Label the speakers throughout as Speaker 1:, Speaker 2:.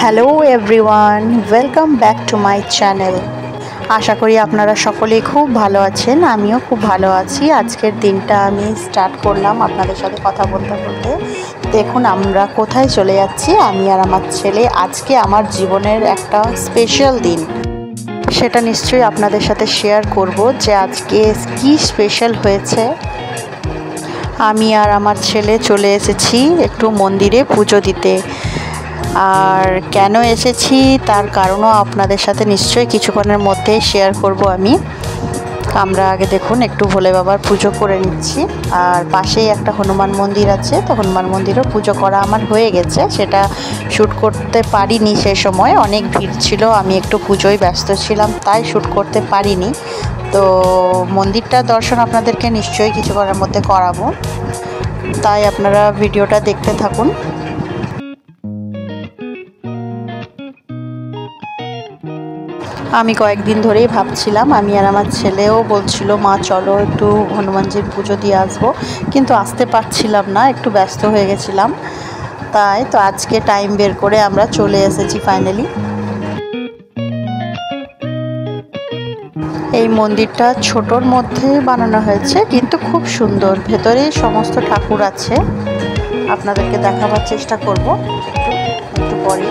Speaker 1: Hello everyone, welcome back to my channel. আশা করি আপনারা সকলেই খুব ভালো আছেন। আমিও খুব ভালো আছি। আজকের দিনটা আমি স্টার্ট করলাম আপনাদের সাথে কথা বলতে বলতে। দেখুন আমরা কোথায় চলে যাচ্ছি, আমি আর আমার ছেলে। আজকে আমার জীবনের একটা স্পেশাল দিন, সেটা নিশ্চয়ই আপনাদের সাথে শেয়ার করব যে আজকে কি স্পেশাল হয়েছে। আমি আর আমার ছেলে চলে এসেছি একটু মন্দিরে পুজো দিতে। আর কেন এসেছি তার কারণও আপনাদের সাথে নিশ্চয়ই কিছুক্ষণের মধ্যে শেয়ার করব আমি। আমরা আগে দেখুন একটু ভোলে বাবার পুজো করে নিচ্ছি। আর পাশেই একটা হনুমান মন্দির আছে, তো হনুমান মন্দিরও পুজো করা আমার হয়ে গেছে। সেটা শ্যুট করতে পারিনি, সে সময় অনেক ভিড় ছিল, আমি একটু পুজোয় ব্যস্ত ছিলাম, তাই শ্যুট করতে পারিনি। তো মন্দিরটার দর্শন আপনাদেরকে নিশ্চয়ই কিছুক্ষণের মধ্যে করাবো, তাই আপনারা ভিডিওটা দেখতে থাকুন। আমি কয়েকদিন ধরেই ভাবছিলাম, আমি আর আমার ছেলেও বলছিল মা চলো একটু হনুমানজির পুজো দিয়ে আসবো, কিন্তু আসতে পারছিলাম না, একটু ব্যস্ত হয়ে গেছিলাম। তাই তো আজকে টাইম বের করে আমরা চলে এসেছি ফাইনালি। এই মন্দিরটা ছোটোর মধ্যে বানানো হয়েছে, কিন্তু খুব সুন্দর। ভেতরে সমস্ত ঠাকুর আছে, আপনাদেরকে দেখাবার চেষ্টা করব একটু পরে।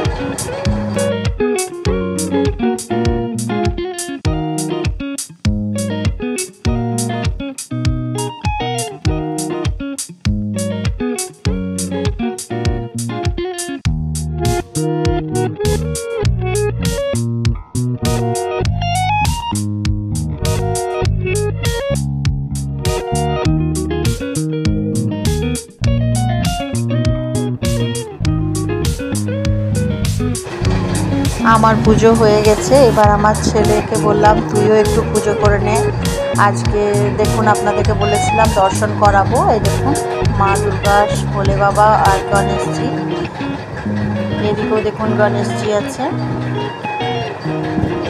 Speaker 1: আমার পুজো হয়ে গেছে, এবার আমার ছেলেকে বললাম তুইও একটু পুজো করে নে। আজকে দেখুন আপনাদেরকে বলেছিলাম দর্শন করাবো। এই দেখুন মা দুর্গা, ভোলে বাবা আর গণেশজি। এদিকেও দেখুন গণেশজি আছে,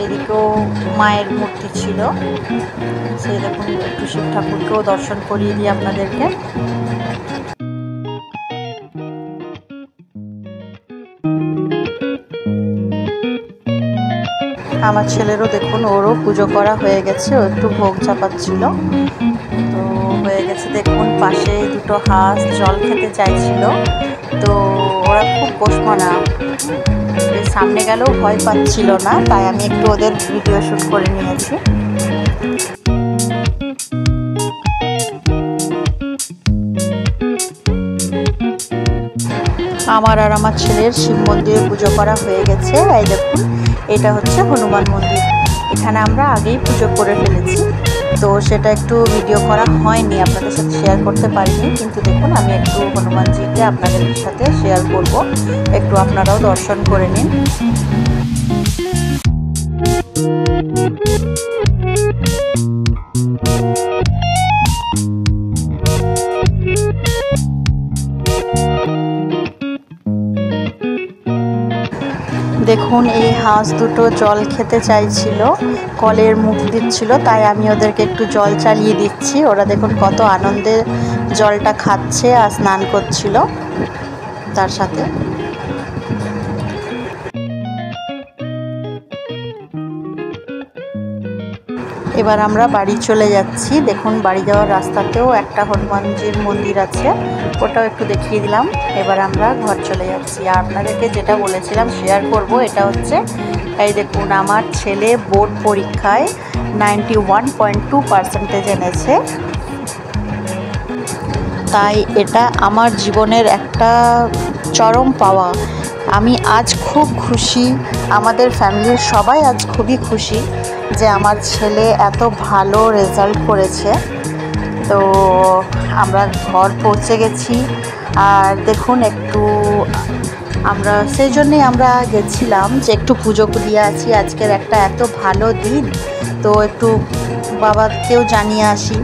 Speaker 1: এদিকেও মায়ের মূর্তি ছিল। সেই দেখুন একটু শিব ঠাকুরকেও দর্শন করিয়ে দিই আপনাদেরকে। আমার ছেলেরও দেখুন, ওরও পুজো করা হয়ে গেছে, ও একটু ভোগ চাপাচ্ছিল, তো হয়ে গেছে। দেখুন পাশে দুটো হাঁস জল খেতে চাইছিল, তো ওরা খুব পোষমানা, সামনে গেলেও ভয় পাচ্ছিল না, তাই আমি একটু ওদের ভিডিও শ্যুট করে নিয়েছি। আমার আর আমার ছেলের শিব মন্দিরে পুজো করা হয়ে গেছে। এই দেখুন এটা হচ্ছে হনুমান মন্দির, এখানে আমরা আগেই পুজো করে ফেলেছি, তো সেটা একটু ভিডিও করা হয়নি, আপনাদের সাথে শেয়ার করতে পারিনি। কিন্তু দেখুন আমি একটু হনুমানজিকে আপনাদের সাথে শেয়ার করব, একটু আপনারাও দর্শন করে নিন। দেখুন এই হাঁস দুটো জল খেতে চাইছিল, কলের মুখ দিচ্ছিল, তাই আমি ওদেরকে একটু জল চালিয়ে দিচ্ছি। ওরা দেখুন কত আনন্দে জলটা খাচ্ছে আর স্নান করছিল তার সাথে। এবার আমরা বাড়ি চলে যাচ্ছি। দেখুন বাড়ি যাওয়ার রাস্তাতেও একটা হনুমানজির মন্দির আছে, ওটাও একটু দেখিয়ে দিলাম। এবার আমরা ঘর চলে যাচ্ছি। আর আপনাদেরকে যেটা বলেছিলাম শেয়ার করব, এটা হচ্ছে এই দেখুন আমার ছেলে বোর্ড পরীক্ষায় 91.2% এনেছে, তাই এটা আমার জীবনের একটা চরম পাওয়া। আমি আজ খুব খুশি, আমাদের ফ্যামিলির সবাই আজ খুবই খুশি যে আমার ছেলে এত ভালো রেজাল্ট করেছে। তো আমরা ঘর পৌঁছে গেছি। আর দেখুন একটু আমরা সেই জন্যেই আমরা গেছিলাম যে একটু পুজো দিয়ে আছি, আজকের একটা এত ভালো দিন, তো একটু বাবাকেও জানিয়ে আসি।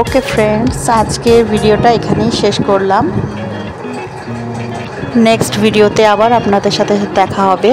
Speaker 1: ওকে ফ্রেন্ডস, আজকের ভিডিওটা এখানেই শেষ করলাম। নেক্সট ভিডিওতে আবার আপনাদের সাথে দেখা হবে।